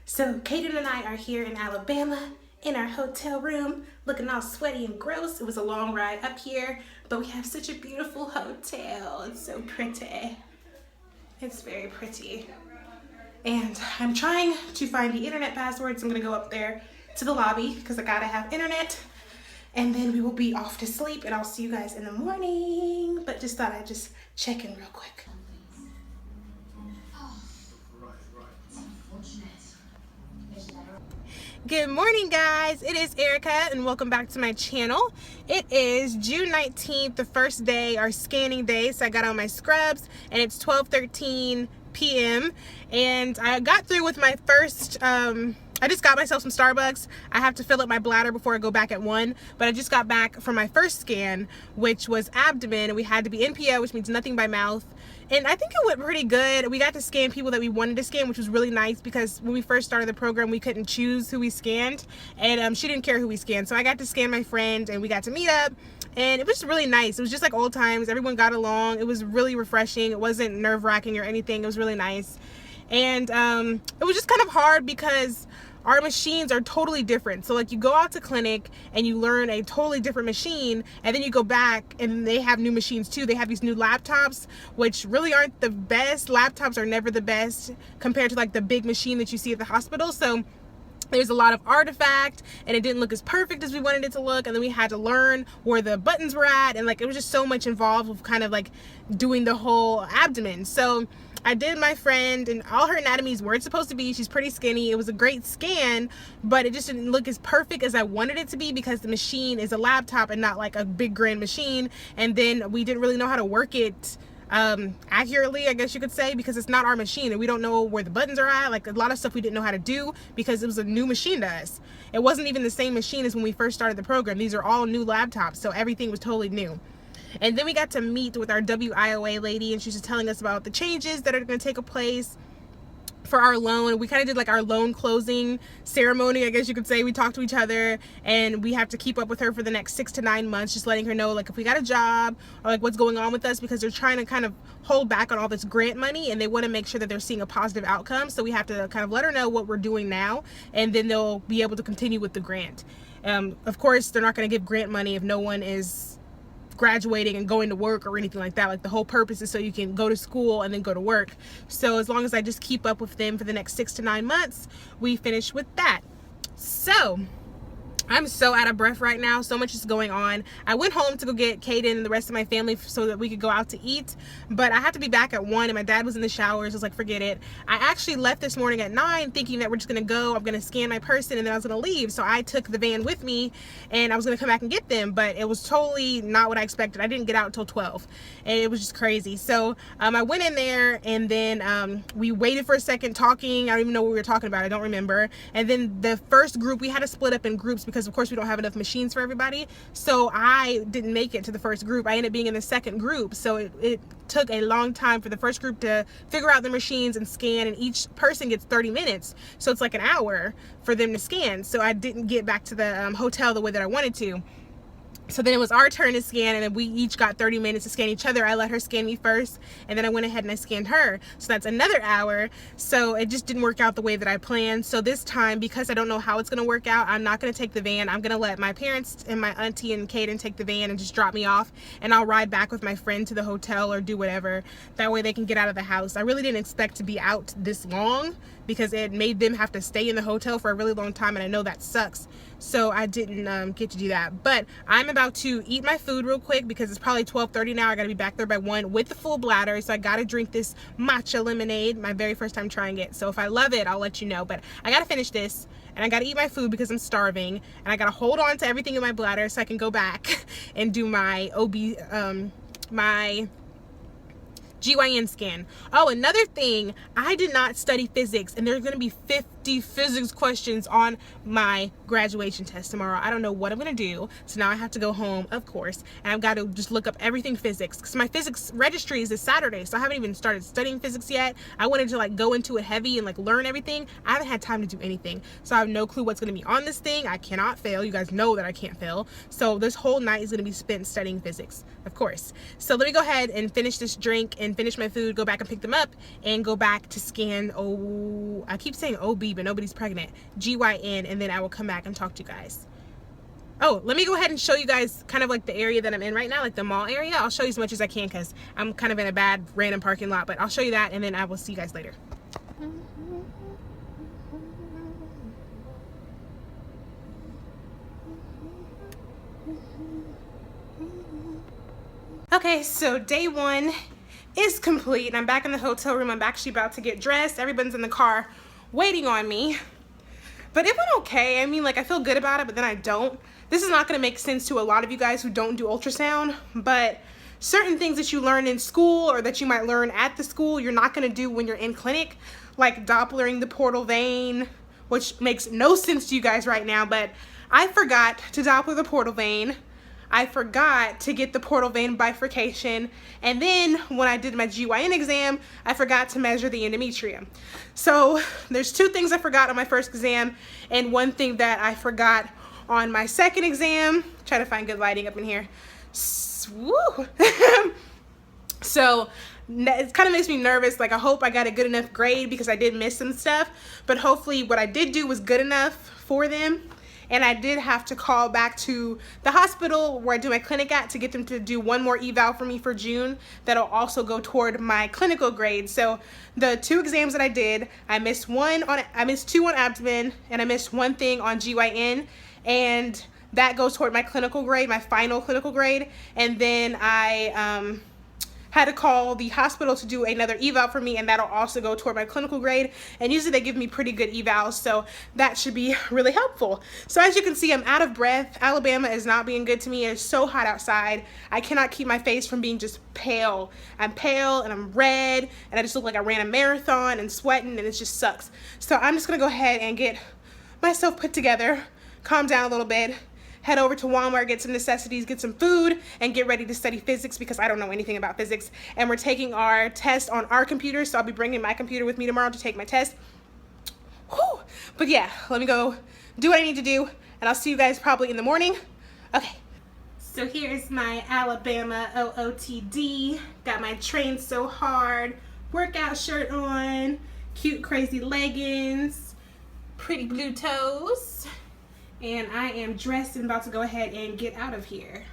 So Kaiden and I are here in Alabama in our hotel room, looking all sweaty and gross. It was a long ride up here, but we have such a beautiful hotel. It's so pretty. It's very pretty. And I'm trying to find the internet passwords. I'm gonna go up there to the lobby because I gotta have internet. And then we will be off to sleep and I'll see you guys in the morning. But just thought I'd just check in real quick. Good morning, guys. It is Erica and welcome back to my channel. It is June 19th, the first day, our scanning day. So I got on my scrubs and it's 12:13 p.m. and I got through with my first I just got myself some Starbucks. I have to fill up my bladder before I go back at 1, but I just got back from my first scan, which was abdomen, and we had to be NPO, which means nothing by mouth. And I think it went pretty good. We got to scan people that we wanted to scan, which was really nice because when we first started the program, we couldn't choose who we scanned, and she didn't care who we scanned. So I got to scan my friend, and we got to meet up, and it was really nice. It was just like old times. Everyone got along. It was really refreshing. It wasn't nerve-wracking or anything. It was really nice. And it was just kind of hard because our machines are totally different. So like you go out to clinic and you learn a totally different machine, and then you go back and they have new machines too. They have these new laptops, which really aren't the best. Laptops are never the best compared to like the big machine that you see at the hospital. So there's a lot of artifact and it didn't look as perfect as we wanted it to look, and then we had to learn where the buttons were at, and like it was just so much involved with kind of like doing the whole abdomen. So I did my friend, and all her anatomies were supposed to be. She's pretty skinny. It was a great scan, but it just didn't look as perfect as I wanted it to be because the machine is a laptop and not like a big grand machine. And then we didn't really know how to work it accurately, I guess you could say, because it's not our machine and we don't know where the buttons are at. Like a lot of stuff we didn't know how to do because it was a new machine to us. It wasn't even the same machine as when we first started the program. These are all new laptops, so everything was totally new. And then we got to meet with our WIOA lady, and she's just telling us about the changes that are going to take place for our loan. We kind of did like our loan closing ceremony, I guess you could say. We talked to each other, and we have to keep up with her for the next 6 to 9 months, just letting her know like if we got a job or like what's going on with us, because they're trying to kind of hold back on all this grant money and they want to make sure that they're seeing a positive outcome. So we have to kind of let her know what we're doing now, and then they'll be able to continue with the grant. Of course, they're not going to give grant money if no one is graduating and going to work or anything like that. Like the whole purpose is so you can go to school and then go to work. So as long as I just keep up with them for the next 6 to 9 months, we finish with that. So I'm so out of breath right now. So much is going on. I went home to go get Kaiden and the rest of my family so that we could go out to eat, but I had to be back at 1 and my dad was in the showers. I was like, forget it. I actually left this morning at 9 thinking that we're just gonna go, I'm gonna scan my person, and then I was gonna leave. So I took the van with me and I was gonna come back and get them, but it was totally not what I expected. I didn't get out until 12 and it was just crazy. So I went in there, and then we waited for a second talking. I don't even know what we were talking about. I don't remember. And then the first group, we had to split up in groups because of course we don't have enough machines for everybody. So I didn't make it to the first group. I ended up being in the second group. So it took a long time for the first group to figure out the machines and scan, and each person gets 30 minutes. So it's like an hour for them to scan. So I didn't get back to the hotel the way that I wanted to. So then it was our turn to scan, and then we each got 30 minutes to scan each other. I let her scan me first, and then I went ahead and I scanned her. So that's another hour. So it just didn't work out the way that I planned. So this time, because I don't know how it's going to work out, I'm not going to take the van. I'm going to let my parents and my auntie and Kaiden take the van and just drop me off, and I'll ride back with my friend to the hotel or do whatever. That way they can get out of the house. I really didn't expect to be out this long because it made them have to stay in the hotel for a really long time, and I know that sucks. So I didn't get to do that. But I'm about to eat my food real quick because it's probably 12:30 now. I gotta be back there by 1 with the full bladder. So I gotta drink this matcha lemonade, my very first time trying it. So if I love it, I'll let you know. But I gotta finish this, and I gotta eat my food because I'm starving, and I gotta hold on to everything in my bladder so I can go back and do my my GYN scan. Oh, another thing, I did not study physics, and there's going to be 50 physics questions on my graduation test tomorrow. I don't know what I'm going to do, so now I have to go home, of course, and I've got to just look up everything physics, because my physics registry is this Saturday, so I haven't even started studying physics yet. I wanted to like go into it heavy and like learn everything. I haven't had time to do anything, so I have no clue what's going to be on this thing. I cannot fail. You guys know that I can't fail, so this whole night is going to be spent studying physics, of course. So let me go ahead and finish this drink and then finish my food, go back and pick them up, and go back to scan I keep saying OB, but nobody's pregnant, GYN, and then I will come back and talk to you guys. Oh, let me go ahead and show you guys kind of like the area that I'm in right now, like the mall area. I'll show you as much as I can because I'm kind of in a bad random parking lot, but I'll show you that and then I will see you guys later. Okay, so day one is complete and I'm back in the hotel room. I'm actually about to get dressed. Everyone's in the car waiting on me. But it went okay. I mean, like, I feel good about it, but then I don't. This is not going to make sense to a lot of you guys who don't do ultrasound, but certain things that you learn in school or that you might learn at the school, you're not going to do when you're in clinic, like Dopplering the portal vein, which makes no sense to you guys right now, but I forgot to Doppler the portal vein. I forgot to get the portal vein bifurcation, and then when I did my GYN exam, I forgot to measure the endometrium. So there's two things I forgot on my first exam and one thing that I forgot on my second exam. Try to find good lighting up in here. Woo. So it kind of makes me nervous. Like, I hope I got a good enough grade because I did miss some stuff, but hopefully what I did do was good enough for them. And I did have to call back to the hospital where I do my clinic at to get them to do one more eval for me for June. That'll also go toward my clinical grade. So the two exams that I did, I missed two on abdomen, and I missed one thing on GYN, and that goes toward my clinical grade, my final clinical grade. And then I had to call the hospital to do another eval for me, and that'll also go toward my clinical grade. And usually they give me pretty good evals, so that should be really helpful. So as you can see, I'm out of breath. Alabama is not being good to me. It's so hot outside. I cannot keep my face from being just pale. I'm pale and I'm red, and I just look like I ran a marathon and sweating, and it just sucks. So I'm just gonna go ahead and get myself put together, calm down a little bit, head over to Walmart, get some necessities, get some food, and get ready to study physics because I don't know anything about physics. And we're taking our test on our computer, so I'll be bringing my computer with me tomorrow to take my test. Whew. But yeah, let me go do what I need to do, and I'll see you guys probably in the morning. Okay. So here's my Alabama OOTD. Got my Train So Hard workout shirt on, cute crazy leggings, pretty blue toes. And I am dressed and about to go ahead and get out of here.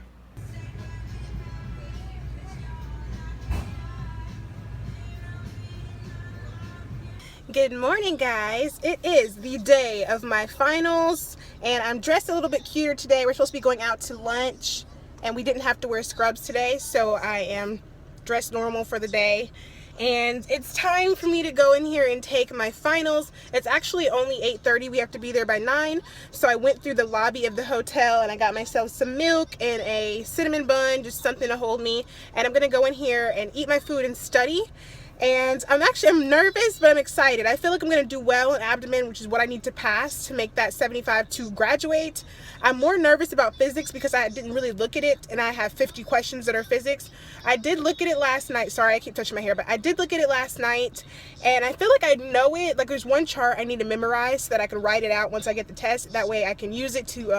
Good morning, guys. It is the day of my finals, and I'm dressed a little bit cuter today. We're supposed to be going out to lunch, and we didn't have to wear scrubs today, so I am dressed normal for the day. And it's time for me to go in here and take my finals. It's actually only 8:30. We have to be there by 9. So I went through the lobby of the hotel and I got myself some milk and a cinnamon bun, just something to hold me. And I'm gonna go in here and eat my food and study. And I'm nervous, but I'm excited. I feel like I'm gonna do well in abdomen, which is what I need to pass to make that 75 to graduate. I'm more nervous about physics because I didn't really look at it, and I have 50 questions that are physics. I did look at it last night. Sorry, I keep touching my hair, but I did look at it last night, and I feel like I know it. Like, there's one chart I need to memorize so that I can write it out once I get the test. That way I can use it to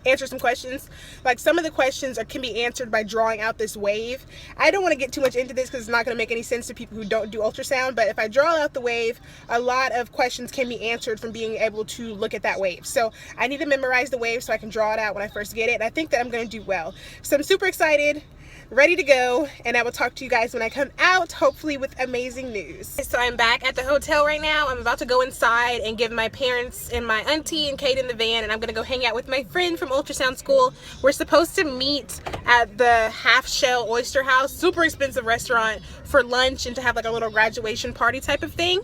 answer some questions. Like, some of the questions can be answered by drawing out this wave. I don't want to get too much into this because it's not going to make any sense to people who don't do ultrasound, but if I draw out the wave, a lot of questions can be answered from being able to look at that wave. So I need to memorize the wave so I can draw it out when I first get it, and I think that I'm going to do well. So I'm super excited, ready to go, and I will talk to you guys when I come out, hopefully with amazing news. So I'm back at the hotel right now. I'm about to go inside and give my parents and my auntie and Kaiden the van, and I'm gonna go hang out with my friend from ultrasound school. We're supposed to meet at the Half Shell Oyster House, super expensive restaurant, for lunch and to have like a little graduation party type of thing.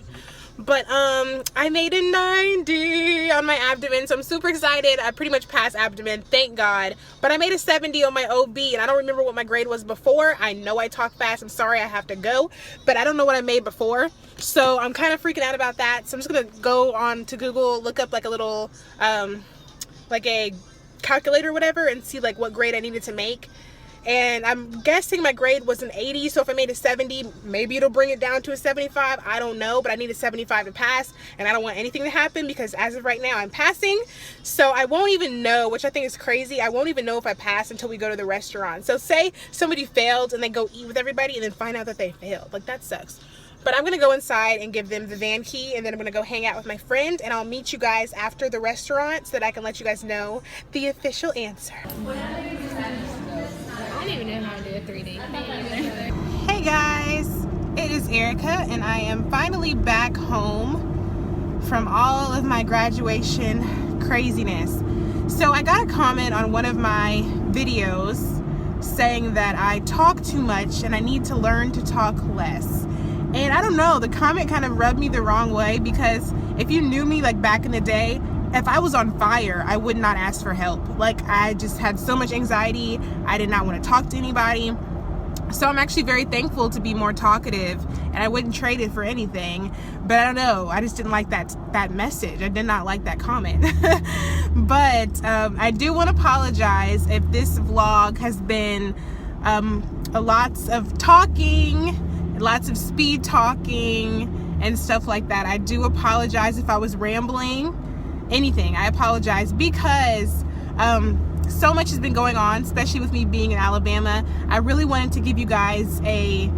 But I made a 90 on my abdomen, so I'm super excited. I pretty much passed abdomen, thank God. But I made a 70 on my OB, and I don't remember what my grade was before. I know I talk fast, I'm sorry, I have to go, but I don't know what I made before. So I'm kind of freaking out about that. So I'm just gonna go on to Google, look up like a little, like a calculator or whatever, and see like what grade I needed to make. and I'm guessing my grade was an 80, so if I made a 70, maybe it'll bring it down to a 75. I don't know, but I need a 75 to pass, and I don't want anything to happen because as of right now, I'm passing. So I won't even know, which I think is crazy. I won't even know if I pass until we go to the restaurant. So say somebody failed and they go eat with everybody and then find out that they failed. Like, that sucks. But I'm gonna go inside and give them the van key, and then I'm gonna go hang out with my friend, and I'll meet you guys after the restaurant so that I can let you guys know the official answer. I don't even know how to do a 3D. Hey guys, it is Erica, and I am finally back home from all of my graduation craziness. So I got a comment on one of my videos saying that I talk too much and I need to learn to talk less. And I don't know, the comment kind of rubbed me the wrong way, because if you knew me like back in the day, if I was on fire, I would not ask for help. Like, I just had so much anxiety. I did not want to talk to anybody. So I'm actually very thankful to be more talkative, and I wouldn't trade it for anything. But I don't know, I just didn't like that message. I did not like that comment. But I do want to apologize if this vlog has been a lots of talking, lots of speed talking and stuff like that. I do apologize if I was rambling, anything. I apologize because so much has been going on, especially with me being in Alabama. I really wanted to give you guys a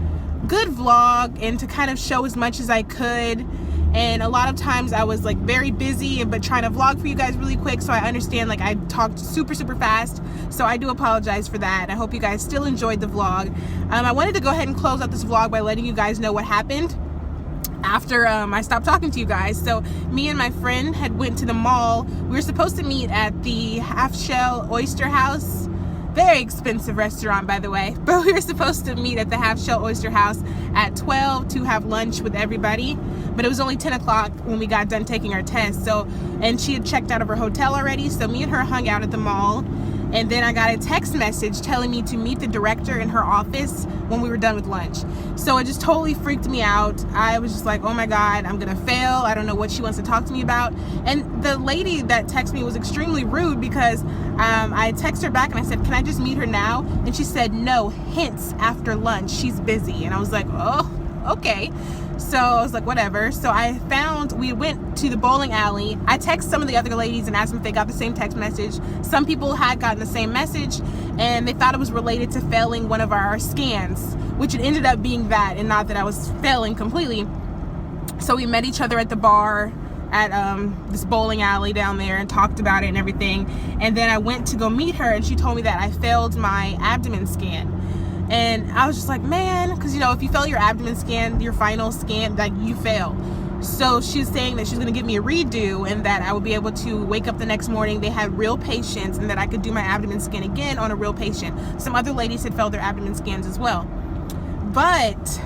good vlog and to kind of show as much as I could. And a lot of times I was like very busy but trying to vlog for you guys really quick, so I understand like I talked super fast, so I do apologize for that. I hope you guys still enjoyed the vlog. I wanted to go ahead and close out this vlog by letting you guys know what happened after I stopped talking to you guys. So me and my friend had went to the mall. We were supposed to meet at the Half Shell Oyster House. Very expensive restaurant, by the way, but we were supposed to meet at the Half Shell Oyster House at 12 to have lunch with everybody, but it was only 10 o'clock when we got done taking our test. So, and she had checked out of her hotel already, so me and her hung out at the mall. And then I got a text message telling me to meet the director in her office when we were done with lunch. So it just totally freaked me out. I was just like, oh my God, I'm gonna fail. I don't know what she wants to talk to me about. And the lady that texted me was extremely rude, because I texted her back and I said, can I just meet her now? And she said, no, hints after lunch, she's busy. And I was like, oh, okay. So I was like, whatever. So we went to the bowling alley. I texted some of the other ladies and asked them if they got the same text message. Some people had gotten the same message, and they thought it was related to failing one of our scans, which it ended up being that, and not that I was failing completely. So we met each other at the bar at this bowling alley down there and talked about it and everything. And then I went to go meet her, and she told me that I failed my abdomen scan. And I was just like, man, because you know, if you fail your abdomen scan, your final scan, like, you fail. So she was saying that she's going to give me a redo, and that I would be able to wake up the next morning, they had real patients, and that I could do my abdomen scan again on a real patient. Some other ladies had failed their abdomen scans as well. But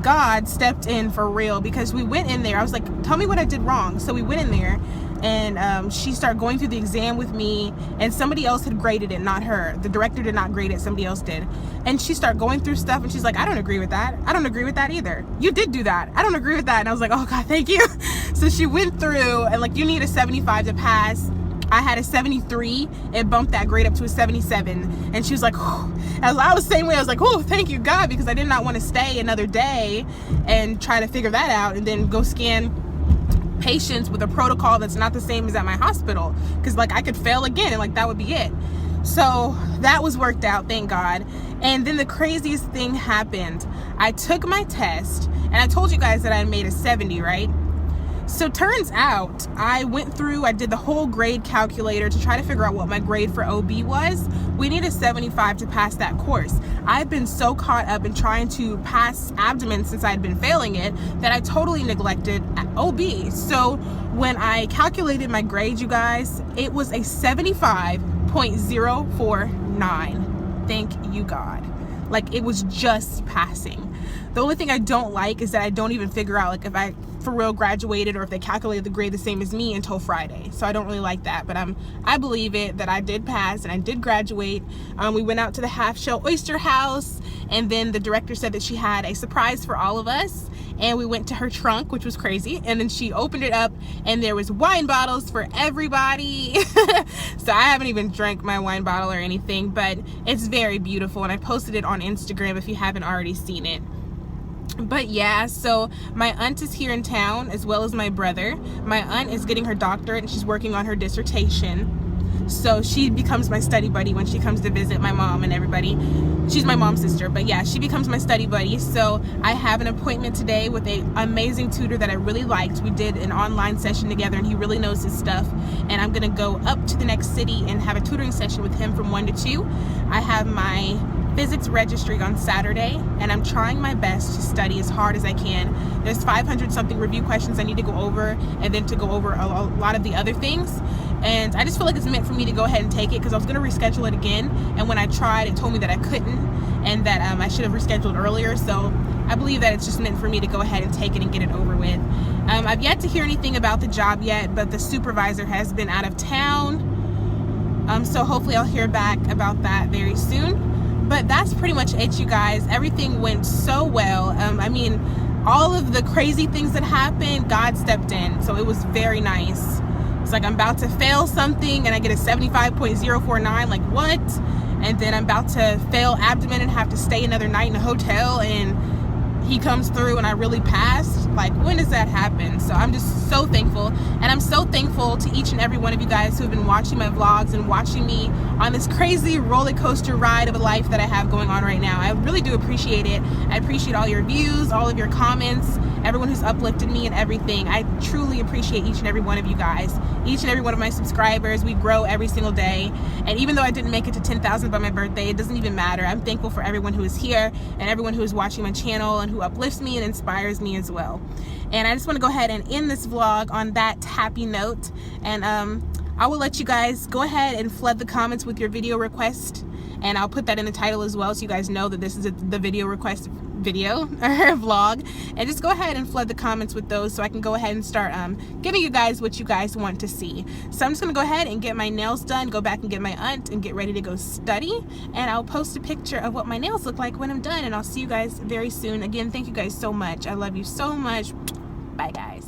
God stepped in for real, because we went in there. I was like, tell me what I did wrong. So we went in there, and she started going through the exam with me, and somebody else had graded it, not her. The director did not grade it, somebody else did. And she started going through stuff, and she's like, I don't agree with that. I don't agree with that either. You did do that. I don't agree with that. And I was like, oh God, thank you. So she went through, and like, you need a 75 to pass. I had a 73. It bumped that grade up to a 77. And she was like, whew. As I was the same way, I was like, oh, thank you God, because I did not want to stay another day and try to figure that out and then go scan patients with a protocol that's not the same as at my hospital, because like I could fail again and like that would be it. So that was worked out, thank God. And then the craziest thing happened. I took my test, and I told you guys that I made a 70, right? So turns out I went through, I did the whole grade calculator to try to figure out what my grade for OB was. We need a 75 to pass that course. I've been so caught up in trying to pass abdomen since I'd been failing it that I totally neglected OB. So when I calculated my grade, you guys, it was a 75.049. Thank you God. Like, it was just passing. The only thing I don't like is that I don't even figure out, like, if I for real graduated, or if they calculated the grade the same as me until Friday. So I don't really like that, but I believe it that I did pass and I did graduate. We went out to the half shell oyster house, and then the director said that she had a surprise for all of us, and we went to her trunk, which was crazy, and then she opened it up and there was wine bottles for everybody. So I haven't even drank my wine bottle or anything, but it's very beautiful, and I posted it on Instagram if you haven't already seen it. But yeah, so my aunt is here in town, as well as my brother. My aunt is getting her doctorate and she's working on her dissertation. So she becomes my study buddy when she comes to visit my mom and everybody. She's my mom's sister, but yeah, she becomes my study buddy. So I have an appointment today with an amazing tutor that I really liked. We did an online session together and he really knows his stuff. And I'm gonna go up to the next city and have a tutoring session with him from 1 to 2. I have my physics registry on Saturday, and I'm trying my best to study as hard as I can. There's 500 something review questions I need to go over, and then to go over a lot of the other things. And I just feel like it's meant for me to go ahead and take it, because I was going to reschedule it again, and when I tried, it told me that I couldn't, and that I should have rescheduled earlier. So I believe that it's just meant for me to go ahead and take it and get it over with. I've yet to hear anything about the job yet, but the supervisor has been out of town, so hopefully I'll hear back about that very soon. But that's pretty much it, you guys. Everything went so well. I mean, all of the crazy things that happened, God stepped in. So it was very nice. It's like I'm about to fail something and I get a 75.049, like what? And then I'm about to fail abdomen and have to stay another night in a hotel, and he comes through and I really passed. Like, when does that happen? So I'm just so thankful, and I'm so thankful to each and every one of you guys who have been watching my vlogs and watching me on this crazy roller coaster ride of a life that I have going on right now. I really do appreciate it. I appreciate all your views, all of your comments, everyone who's uplifted me and everything. I truly appreciate each and every one of you guys, each and every one of my subscribers. We grow every single day, and even though I didn't make it to 10,000 by my birthday, it doesn't even matter. I'm thankful for everyone who is here and everyone who is watching my channel and who uplifts me and inspires me as well. And I just want to go ahead and end this vlog on that happy note, and I will let you guys go ahead and flood the comments with your video request, and I'll put that in the title as well, so you guys know that this is the video request video or vlog. And just go ahead and flood the comments with those, so I can go ahead and start giving you guys what you guys want to see. So I'm just gonna go ahead and get my nails done, go back and get my aunt, and get ready to go study, and I'll post a picture of what my nails look like when I'm done, and I'll see you guys very soon. Again, thank you guys so much. I love you so much. Bye guys.